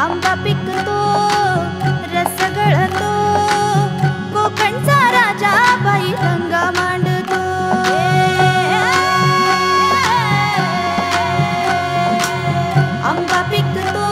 आंबा पिकतो रस गळतो कोकणचा राजा बाई रंगा मांडतो आंबा पिकतो